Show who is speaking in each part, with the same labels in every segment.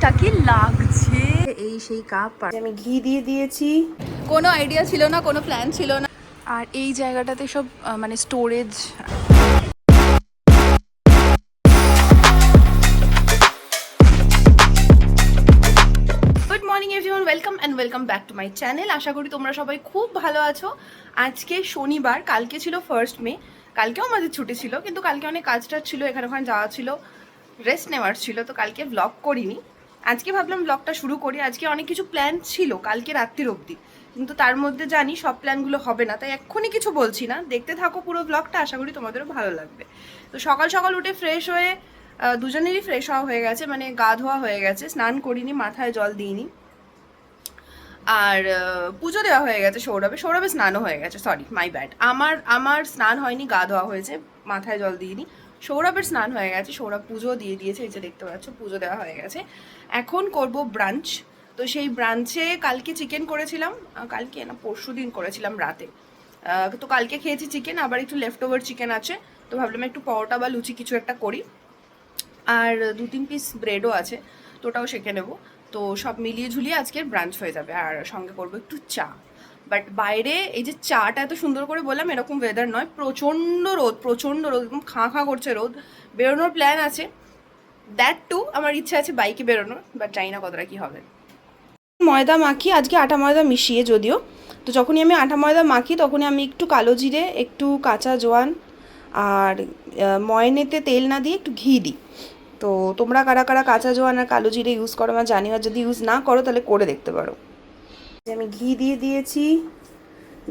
Speaker 1: আকাশটা কি লাগছে। এই সেই কাপ
Speaker 2: আমি ঘি দিয়ে দিয়েছি।
Speaker 1: কোনো আইডিয়া ছিল না, কোনো প্ল্যান ছিল না। আর এই জায়গাটাতে সব মানে storage. Good morning everyone, welcome back to my channel. আশা করি তোমরা সবাই খুব ভালো আছো। আজকে শনিবার, কালকে ছিল 1 মে। কালকেও আমাদের ছুটি ছিল, কিন্তু কালকে অনেক কাজটা ছিল, এখানে ওখানে যাওয়া ছিল, রেস্ট নেওয়ার ছিল, তো কালকে ব্লগ করিনি। আজকে ভাবলাম ব্লগটা শুরু করি। আজকে অনেক কিছু প্ল্যান ছিল কালকে রাত্রির অবধি, কিন্তু তার মধ্যে জানি সব প্ল্যানগুলো হবে না, তাই এক্ষুনি কিছু বলছি না। দেখতে থাকো পুরো ব্লগটা, আশা করি তোমাদেরও ভালো লাগবে। তো সকাল সকাল উঠে ফ্রেশ হয়ে, দুজনেরই ফ্রেশ হওয়া হয়ে গেছে, মানে গা ধোয়া হয়ে গেছে, স্নান করিনি, মাথায় জল দিইনি। আর পুজো দেওয়া হয়ে গেছে সৌরভের স্নানও হয়ে গেছে, সরি মাই ব্যাড। আমার স্নান হয়নি, গা ধোয়া হয়েছে, মাথায় জল দিইনি। সৌরভের স্নান হয়ে গেছে, সৌরভ পুজো দিয়ে দিয়েছে, এই যে দেখতে পাচ্ছ পুজো দেওয়া হয়ে গেছে। এখন করব ব্রাঞ্চ। তো সেই ব্রাঞ্চে কালকে চিকেন করেছিলাম, কালকে না পরশু দিন করেছিলাম রাতে। তো কালকে খেয়েছি চিকেন, আবার একটু লেফট ওভার চিকেন আছে, তো ভাবলাম একটু পরোটা বা লুচি কিছু একটা করি। আর 2-3 পিস ব্রেডও আছে, তো ওটাও সেঁকে নেবো। তো সব মিলিয়ে ঝুলিয়ে আজকের ব্রাঞ্চ হয়ে যাবে। আর সঙ্গে করবো একটু চা। বাট বাইরে এই যে চাটা এত সুন্দর করে বললাম, এরকম ওয়েদার নয়, প্রচণ্ড রোদ, একদম খাঁ খাঁ করছে রোদ। বেরোনোর প্ল্যান আছে, দ্যাট টু আমার ইচ্ছা আছে বাইকে বেরোনোর, বাট জানি না কতটা কী হবে। ময়দা মাখি আজকে, আটা ময়দা মিশিয়ে যদিও। তো যখনই আমি আটা ময়দা মাখি তখনই আমি একটু কালো জিরে, একটু কাঁচা জোয়ান আর ময়নেতে তেল না দিয়ে একটু ঘি দিই। তো তোমরা কারা কারা কাঁচা জোয়ান আর কালো জিরে ইউজ করো আমার জানি, আর যদি ইউজ না করো তাহলে করে দেখতে পারো। আমি ঘি দিয়ে দিয়েছি,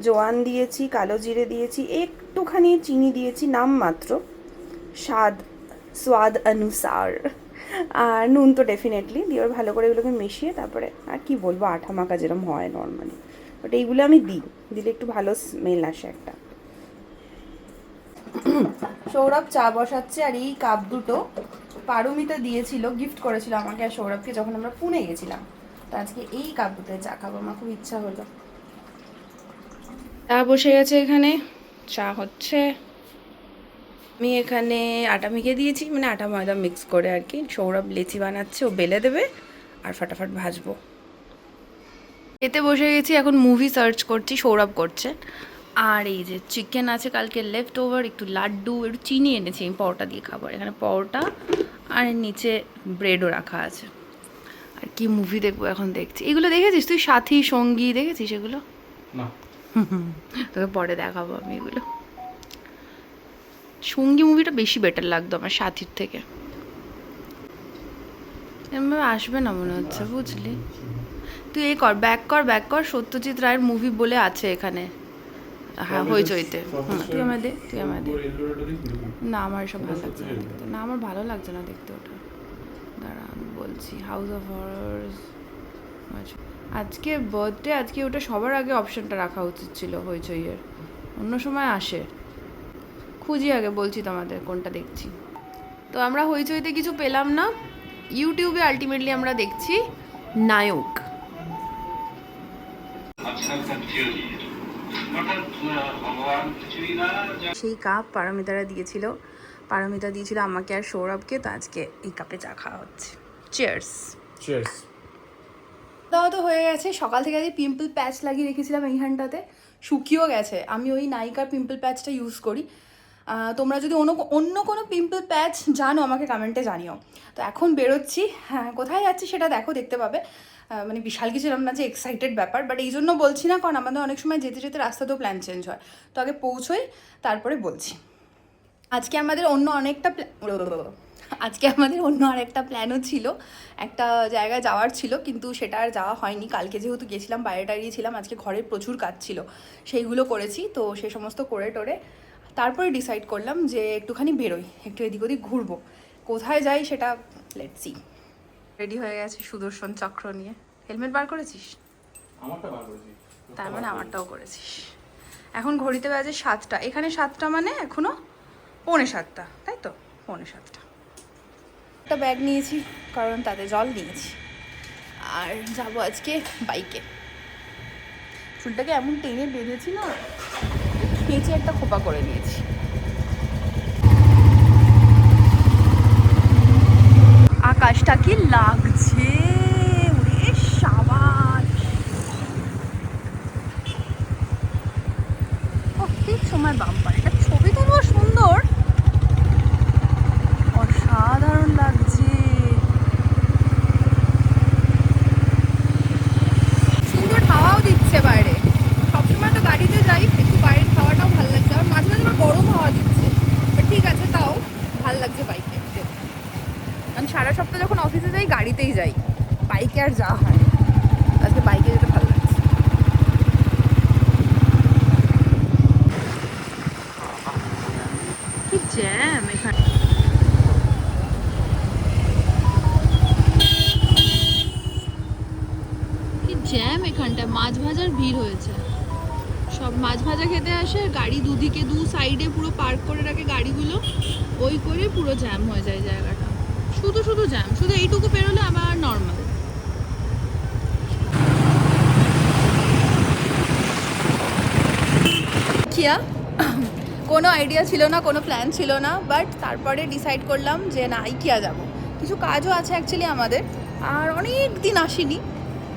Speaker 1: জোয়ান দিয়েছি, কালো জিরে দিয়েছি, একটুখানি চিনি দিয়েছি নামমাত্র, স্বাদ অনুসার, আর নুন তো ডেফিনেটলি দিয়ে ভালো করে এগুলোকে মিশিয়ে তারপরে আর কি বলবো, আঠা মাখা যেরকম হয় নর্মালি, বাট এইগুলো আমি দিলে একটু ভালো স্মেল আসে একটা। সৌরভ চা বসাচ্ছে, আর এই কাপ দুটো পারমিতা দিয়েছিল, গিফট করেছিল আমাকে আর সৌরভকে যখন আমরা পুনে গেছিলাম। তো আজকে এই কাপ দুটোয় চা খাবো, আমার খুব ইচ্ছা হলো। চা বসে গেছে এখানে, চা হচ্ছে। আমি এখানে আটা মেখে দিয়েছি, মানে আটা ময়দা মিক্স করে আর কি। সৌরভ লেচি বানাচ্ছে, ও বেলে দেবে আর ফাটাফাট ভাজবো। এতে বসে গেছি, এখন মুভি সার্চ করছি, সৌরভ করছে। আর এই যে চিকেন আছে কালকে লেফট ওভার, একটু লাড্ডু, একটু চিনি এনেছি আমি পরোটা দিয়ে খাবো। এখানে পরোটা আর নিচে ব্রেডও রাখা আছে। আর কি মুভি দেখবো এখন, দেখছি। এগুলো দেখেছিস তুই, সাথী সঙ্গী দেখেছিস এগুলো?
Speaker 3: না।
Speaker 1: তোকে পরে দেখাবো আমি এগুলো। সঙ্গী মুভিটা বেশি বেটার লাগতো আমার সাথীর থেকে। এমন আসবে না মনে হচ্ছে, বুঝলি? তুই এই কর, ব্যাক কর, সত্যজিৎ রায়ের মুভি বলে আছে এখানে, হ্যাঁ হইচইতে। তুই আমায় দে। না আমার এসব ভালো লাগছে না দেখতে, না আমার ভালো লাগছে না দেখতে ওটা। দাঁড়া আমি বলছি, হাউস অফ হররস। আজকে বার্থডে, আজকে ওটা সবার আগে অপশনটা রাখা উচিত ছিল হইচইয়ের, অন্য সময় আসে। খুঁজি আগে, বলছি তোমাদের কোনটা দেখছি। তো আমরা হইচইতে কিছু পেলাম না, ইউটিউবে আলটিমেটলি আমরা দেখছি নায়ক। সেই কাপ পারমিতা দিয়েছিল আমাকে আর সৌরভকে, তো আজকে এই কাপে চা খাওয়া হচ্ছে। চিয়ার্স। দাওয়া তো হয়ে গেছে। সকাল থেকে আজকে পিম্পল প্যাচ লাগিয়ে রেখেছিলাম এইখানটাতে, শুকিয়েও গেছে। আমি ওই নাইকার পিম্পল প্যাচটা ইউজ করি। তোমরা যদি অন্য কোনো পিম্পল প্যাচ জানো আমাকে কমেন্টে জানিও। তো এখন বেরোচ্ছি, হ্যাঁ কোথায় যাচ্ছি সেটা দেখতে পাবে। মানে বিশাল কিছু এরকম না যে এক্সাইটেড ব্যাপার, বাট এই জন্য বলছি না, কারণ আমাদের অনেক সময় যেতে যেতে রাস্তাতেও প্ল্যান চেঞ্জ হয়। তো আগে পৌঁছোই তারপরে বলছি। আজকে আমাদের অন্য আরেকটা প্ল্যানও ছিল, একটা জায়গায় যাওয়ার ছিল, কিন্তু সেটা আর যাওয়া হয়নি। কালকে যেহেতু গেছিলাম, বাইরে ছিলাম, আজকে ঘরের প্রচুর কাজ ছিল, সেইগুলো করেছি। তো সে সমস্ত করে টোরে তারপরে ডিসাইড করলাম যে একটুখানি বেরোই, একটু এদিক ওদিক ঘুরবো। কোথায় যাই সেটা লেটস সি। রেডি হয়ে গেছে সুদর্শন চক্র নিয়ে। হেলমেট বার করেছিস?
Speaker 3: আমারটা বার করেছি।
Speaker 1: তার মানে আমারটাও করেছিস। এখন ঘড়িতে বাজে 7টা, এখানে 7টা মানে এখনো 6:45, তাই তো? 6:45। একটা ব্যাগ নিয়েছি কারণ তাতে জল নিয়েছি, আর যাবো আজকে বাইকে। চুলটাকে এমন টেনে বেঁধেছি না, খেঁচে একটা খোপা করে নিয়েছি। আকাশটা কি লাগছে। আর বাম্পার। এটা ছবি তুলবো সুন্দর, অসাধারণ লাগছে। সুন্দর হাওয়াও দিচ্ছে বাইরে। সবসময় তো গাড়িতে যাই, একটু বাইরের হাওয়াটাও ভালো লাগছে। আর মাঝে মাঝে গরম হাওয়া দিচ্ছে, ঠিক আছে, তাও ভালো লাগছে বাইকে। আমি সারা সপ্তাহ যখন অফিসে যাই গাড়িতেই যাই, বাইকে আর যাওয়া হয়। আজকে বাইকে যেতে ভালো লাগছে। কি জ্যাম এখানে! কি জ্যাম এখানটা! মাছ ভাজার ভিড় হয়েছে, সব মাছ ভাজা খেতে আসে, গাড়ি দুদিকে দু সাইডে পুরো পার্ক করে রাখে গাড়িগুলো, ওই করে পুরো জ্যাম হয়ে যায় জায়গাটা। শুধু শুধু জ্যাম, শুধু এইটুকু পেরোলে আবার নর্মাল। কিয়া কোনো আইডিয়া ছিল না, কোনো প্ল্যান ছিল না, বাট তারপরে ডিসাইড করলাম যে না, ইকিয়া যাব। কিছু কাজও আছে অ্যাকচুয়ালি আমাদের, আর অনেক দিন আসিনি,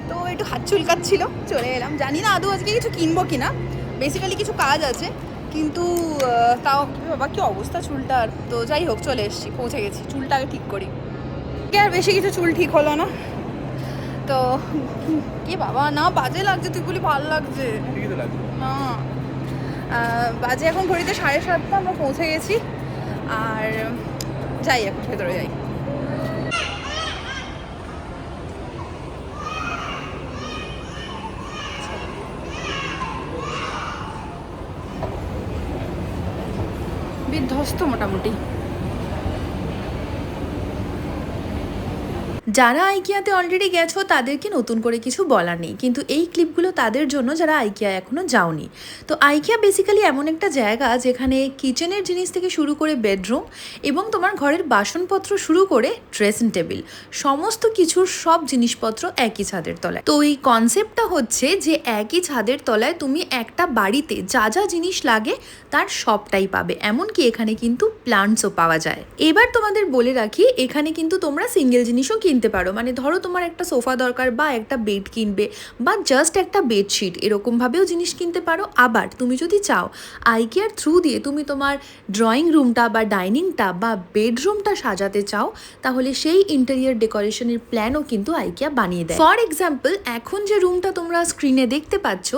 Speaker 1: তো একটু হাত চুলকাচ্ছিল, চলে এলাম। জানি না আদৌ আজকে কিছু কিনবো কিনা, বেসিক্যালি কিছু কাজ আছে, কিন্তু তাও বাবা কি অবস্থা চুলটার। তো যাই হোক, চলে এসেছি, পৌঁছে গেছি। চুলটা আগে ঠিক করি, আর বেশি কিছু চুল ঠিক হলো না। তো কি বাবা, না বাজে লাগছে, তুই বলি ভালো লাগছে না। বাজে এখন ঘড়িতে 7:30, আমরা পৌঁছে গেছি। আর যাই, এখন ভেতরে যাই। বিধ্বস্ত মোটামুটি। যারা আইকিয়াতে অলরেডি গেছো তাদেরকে নতুন করে কিছু বলার নেই, কিন্তু এই ক্লিপগুলো তাদের জন্য যারা আইকিয়া এখনও যাওনি। তো আইকিয়া বেসিক্যালি এমন একটা জায়গা যেখানে কিচেনের জিনিস থেকে শুরু করে বেডরুম এবং তোমার ঘরের বাসনপত্র শুরু করে ড্রেসিং টেবিল, সমস্ত কিছুর সব জিনিসপত্র একই ছাদের তলায়। তো এই কনসেপ্টটা হচ্ছে যে একই ছাদের তলায় তুমি একটা বাড়িতে যা যা জিনিস লাগে তার সবটাই পাবে, এমনকি এখানে কিন্তু প্লান্টসও পাওয়া যায়। এবার তোমাদের বলে রাখি, এখানে কিন্তু তোমরা সিঙ্গেল জিনিসও কিনতে পারো। মানে ধরো তোমার একটা সোফা দরকার বা একটা বেড কিনবে বা জাস্ট একটা বেডশিট, এরকমভাবেও জিনিস কিনতে পারো। আবার তুমি যদি চাও আইকিয়ার থ্রু দিয়ে তুমি তোমার ড্রয়িং রুমটা বা ডাইনিংটা বা বেডরুমটা সাজাতে চাও, তাহলে সেই ইন্টেরিয়ার ডেকোরেশনের প্ল্যানও কিন্তু আইকিয়া বানিয়ে দেয়। ফর এক্সাম্পল, এখন যে রুমটা তোমরা স্ক্রিনে দেখতে পাচ্ছ,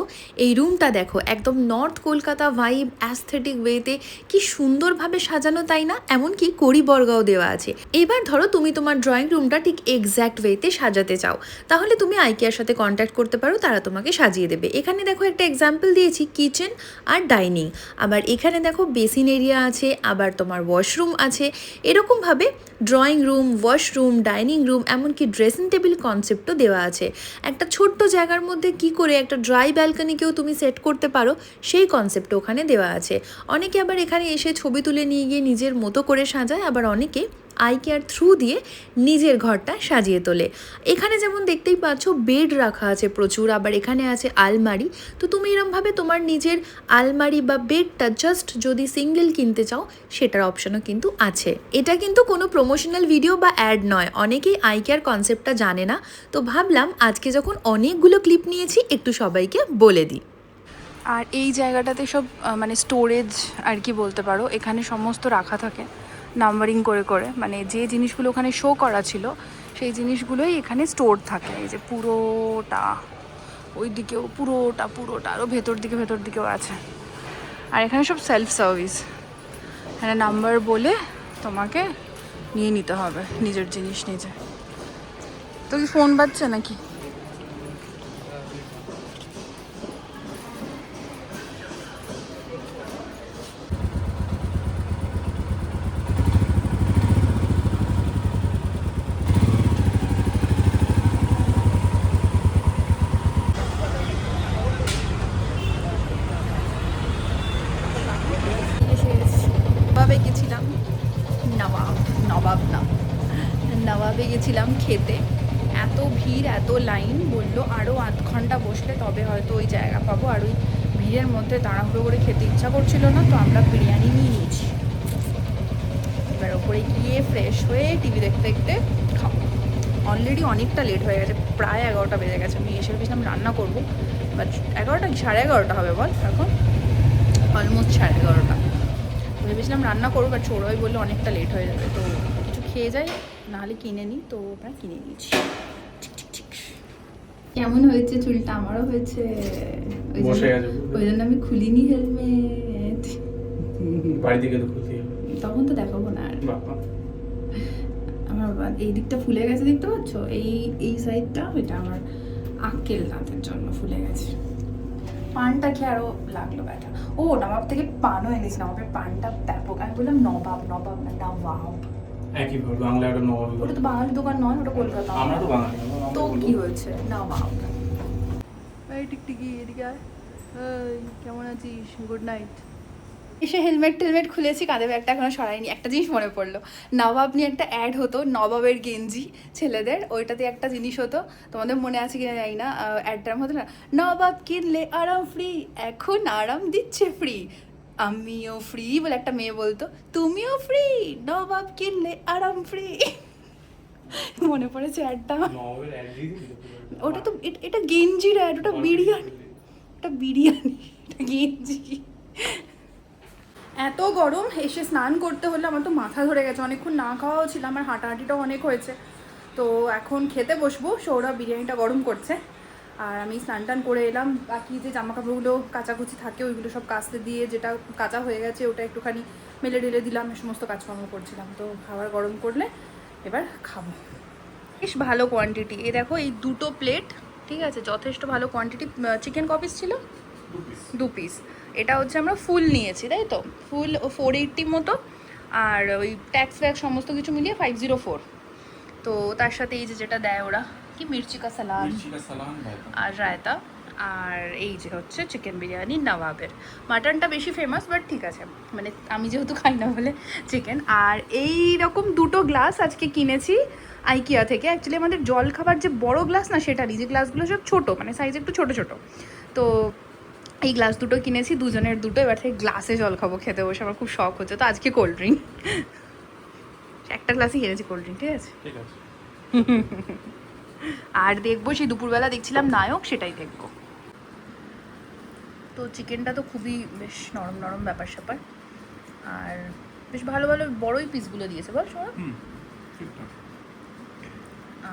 Speaker 1: এই রুমটা দেখো, একদম নর্থ কলকাতা ভাইব, অ্যাস্থেটিক ওয়েতে কি সুন্দরভাবে সাজানো, তাই না? এমনকি কড়িবর্গাও দেওয়া আছে। এবার ধরো তুমি তোমার ড্রয়িং রুমটা ঠিক এক্স্যাক্ট ওয়েতে সাজাতে চাও, তাহলে তুমি আইকিয়ার সাথে কন্ট্যাক্ট করতে পারো, তারা তোমাকে সাজিয়ে দেবে। এখানে দেখো একটা এক্সাম্পল দিয়েছি, কিচেন আর ডাইনিং। আবার এখানে দেখো বেসিন এরিয়া আছে, আবার তোমার ওয়াশরুম আছে। এরকমভাবে drawing room, washroom, dining room, এমনকি ড্রেসিং টেবিল কনসেপ্টও দেওয়া আছে। একটা ছোট্ট জায়গার মধ্যে কি করে একটা ড্রাই ব্যালকনিকেও তুমি সেট করতে পারো, সেই কনসেপ্ট ওখানে দেওয়া আছে। অনেকে আবার এখানে এসে ছবি তুলে নিয়ে গিয়ে নিজের মতো করে সাজায়, আবার অনেকে আইকিয়ার থ্রু দিয়ে নিজের ঘরটা সাজিয়ে তোলে। এখানে যেমন দেখতেই পাচ্ছ বেড রাখা আছে প্রচুর, আবার এখানে আছে আলমারি। তো তুমি এরমভাবে তোমার নিজের আলমারি বা বেডটা জাস্ট যদি সিঙ্গেল কিনতে চাও, সেটার অপশনও কিন্তু আছে। এটা কিন্তু কোনো প্রমোশনাল ভিডিও বা অ্যাড নয়, অনেকেই আইকিয়ার কনসেপ্টটা জানে না। তো ভাবলাম আজকে যখন অনেকগুলো ক্লিপ নিয়েছি, একটু সবাইকে বলে দিই। আর এই জায়গাটাতে সব মানে স্টোরেজ আর কি বলতে পারো, এখানে সমস্ত রাখা থাকে নাম্বারিং করে করে। মানে যে জিনিসগুলো ওখানে শো করা ছিল সেই জিনিসগুলোই এখানে স্টোর থাকে। এই যে পুরোটা, ওই দিকেও পুরোটা, আরও ভেতর দিকেও আছে। আর এখানে সব সেলফ সার্ভিস, এখানে নাম্বার বলে তোমাকে নিয়ে নিতে হবে নিজের জিনিস নিজে। তো কি ফোন বাজছে নাকি? নবাবে গেছিলাম খেতে, এত ভিড়, এত লাইন, বললো আরও আধ ঘন্টা বসলে তবে হয়তো ওই জায়গা পাবো। আর ওই ভিড়ের মধ্যে তাড়াহুড়ো করে খেতে ইচ্ছা করছিল না, তো আমরা বিরিয়ানি নিয়ে নিয়েছি। এবার ওপরে গিয়ে ফ্রেশ হয়ে টিভি দেখতে দেখতে খাবো। অলরেডি অনেকটা লেট হয়ে গেছে, প্রায় 11টা বেজে গেছে। আমি এসে ভেবেছিলাম রান্না করবো, বাট 11টা কি 11:30 হবে বল এখন। অলমোস্ট 11:30। ভেবেছিলাম রান্না করবো, বাট সৌরভই বললে অনেকটা লেট হয়ে যাবে, তো কিছু খেয়ে যাই, নাহলে কিনে নিই। তো ওটা কিনে নিয়েছি। কেমন হয়েছে চুলটা? আমারও হয়েছে, ওই জন্য আমি খুলিনি হেলমেট।
Speaker 2: বাড়ি থেকে তো খুলতে
Speaker 1: তখন তো দেখাবো না আর। আমার এই দিকটা ফুলে গেছে, দেখতে পাচ্ছ? এই সাইডটা, ওইটা আমার আক্কেল দাঁতের জন্য ফুলে গেছে। পানটা খেয়ে আরো লাগলো ব্যথা। ও, নবাব থেকে পানও এনেছি। নবাবের পানটা ব্যাপক। আমি বললাম নবাব, নবাব না নবাব।
Speaker 2: একই ভাবে বাংলা একটা নবাব।
Speaker 1: ওটা তো বাঙালি দোকান নয়, ওটা কলকাতা।
Speaker 2: আমরা তো বাঙালি।
Speaker 1: তো কি হয়েছে, নবাব। এই টিকটিকি এদিকে আয়। এই কেমন আছিস? Good night. এসে হেলমেট টেলমেট খুলেছি, কাঁধে ব্যাগটা এখনো সরাইনি। একটা জিনিস মনে পড়লো, নবাব নিয়ে একটা অ্যাড হতো, নবাবের গেঞ্জি ছেলেদের, ওইটাতে একটা জিনিস হতো, তোমাদের মনে আছে কিনা জানি না, অ্যাডটার মতো না, নবাব কিনলে আরাম ফ্রি, এখন আরাম দিচ্ছে ফ্রি, আমিও ফ্রি বলে একটা মেয়ে বলতো, তুমিও ফ্রি, নবাব কিনলে আরাম ফ্রি। মনে পড়েছে অ্যাডটা। ওটা তো এটা গেঞ্জির অ্যাড, ওটা বিরিয়ানি, এটা বিরিয়ানি, এটা গেঞ্জি। এত গরম, এসে স্নান করতে হলে আমার তো মাথা ধরে গেছে, অনেকক্ষণ না খাওয়াও ছিল, আমার হাঁটাহাঁটিটাও অনেক হয়েছে। তো এখন খেতে বসবো, সৌরভ বিরিয়ানিটা গরম করছে, আর আমি স্নান টান করে এলাম। বাকি যে জামা কাপড়গুলো কাচাকুচি থাকে ওইগুলো সব কাচতে দিয়ে, যেটা কাচা হয়ে গেছে ওটা একটুখানি মেলে ঢেলে দিলাম, এই সমস্ত কাজকর্ম করছিলাম। তো খাবার গরম করলে এবার খাবো। বেশ ভালো কোয়ান্টিটি, এই দেখো এই 2টো প্লেট, ঠিক আছে, যথেষ্ট ভালো কোয়ান্টিটি। চিকেন কপিস ছিল 2 পিস। এটা হচ্ছে আমরা ফুল নিয়েছি, তাই তো, ফুল 480 মতো, আর ওই ট্যাক্স ফ্যাক্স সমস্ত কিছু মিলিয়ে 504। তো তার সাথে এই যে যেটা দেয় ওরা, কি মির্চি কা সালাদ আর রায়তা, আর এই যে হচ্ছে চিকেন বিরিয়ানি নবাবের। মাটনটা বেশি ফেমাস, বাট ঠিক আছে, মানে আমি যেহেতু খাই না বলে চিকেন। আর এই রকম 2টো গ্লাস আজকে কিনেছি আইকিয়া থেকে। অ্যাকচুয়ালি আমাদের জল খাবার যে বড় গ্লাস না, সেটা নিয়ে, যে গ্লাসগুলো সব ছোটো, মানে সাইজ একটু ছোটো ছোটো। তো এই গ্লাস 2টো কিনেছি, দুজনের 2টো। এবার থেকে গ্লাসে জল খাবো খেতে বসে, আমার খুব শখ হচ্ছে। তো আজকে কোল্ড ড্রিঙ্ক, একটা গ্লাসই কিনেছি কোল্ড ড্রিঙ্ক, ঠিক আছে। আর দেখবো সেই দুপুরবেলা দেখছিলাম নায়ক, সেটাই দেখবো। তো চিকেনটা তো খুবই বেশ নরম নরম ব্যাপার স্যাপার, আর বেশ ভালো ভালো বড়ই পিসগুলো দিয়েছে, বল সৌরভ।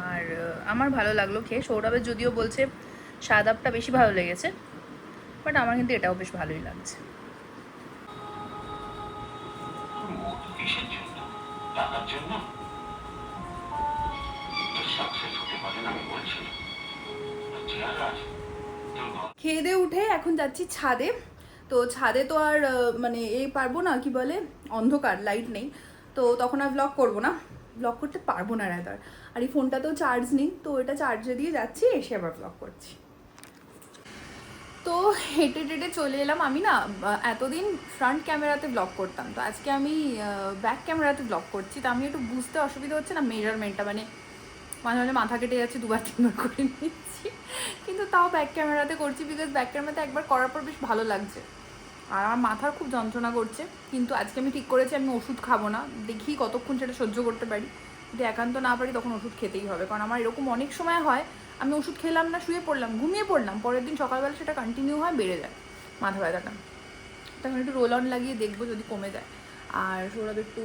Speaker 1: আর আমার ভালো লাগলো খেয়ে। সৌরভের যদিও বলছে সাদাবটা বেশি ভালো লেগেছে, বাট আমার কিন্তু এটাও বেশ ভালোই লাগছে। খেয়ে দিয়ে উঠে এখন যাচ্ছি ছাদে। তো ছাদে তো আর মানে এই পারবো না, কি বলে, অন্ধকার, লাইট নেই, তো তখন আর ব্লগ করবো না, ব্লগ করতে পারবো না রাদার। আর এই ফোনটাতেও চার্জ নেই, তো এটা চার্জে দিয়ে যাচ্ছি, এসে আবার ব্লগ করছি। তো হেঁটে টেটে চলে এলাম। আমি না এতদিন ফ্রন্ট ক্যামেরাতে ব্লগ করতাম, তো আজকে আমি ব্যাক ক্যামেরাতে ব্লগ করছি। তো আমি একটু বুঝতে অসুবিধা হচ্ছে না মেজারমেন্টটা, মানে মাঝে মাঝে মাথা কেটে যাচ্ছে, 2-3বার করে নিচ্ছি, কিন্তু তাও ব্যাক ক্যামেরাতে করছি, বিকজ ব্যাক ক্যামেরাতে একবার করার পর বেশ ভালো লাগছে। আর আমার মাথার খুব যন্ত্রণা করছে, কিন্তু আজকে আমি ঠিক করেছি আমি ওষুধ খাবো না, দেখি কতক্ষণ সেটা সহ্য করতে পারি। যদি একান্ত না পারি তখন ওষুধ খেতেই হবে, কারণ আমার এরকম অনেক সময় হয়, আমি ওষুধ খেলাম না, শুয়ে পড়লাম, ঘুমিয়ে পড়লাম, পরের দিন সকালবেলা সেটা কন্টিনিউ হয়, বেড়ে যায় মাথা ব্যথাটা। তখন একটু রোল অন লাগিয়ে দেখবো যদি কমে যায়। আর সৌরভ একটু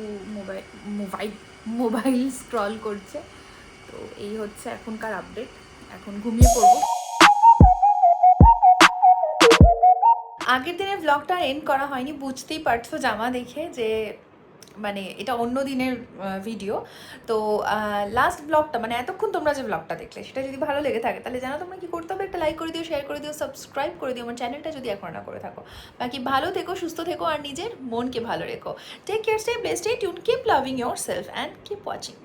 Speaker 1: মোবাইল স্ক্রল করছে। তো এই হচ্ছে এখনকার আপডেট, এখন ঘুমিয়ে পড়বো। আগের দিনের ব্লগটা এন্ড করা হয়নি, বুঝতেই পারছো জামা দেখে যে মানে এটা অন্য দিনের ভিডিও। তো লাস্ট ব্লগটা, মানে এতক্ষণ তোমরা যে ব্লগটা দেখলে, সেটা যদি ভালো লেগে থাকে তাহলে জানো তোমরা কি করতে হবে, একটা লাইক করে দিও, শেয়ার করে দিও, সাবস্ক্রাইব করে দিও আমার চ্যানেলটা যদি এখন না করে থাকো। বাকি ভালো থেকো, সুস্থ থেকো, আর নিজের মনকে ভালো রেখো। Take care, stay blessed, stay tune, keep loving yourself and keep watching.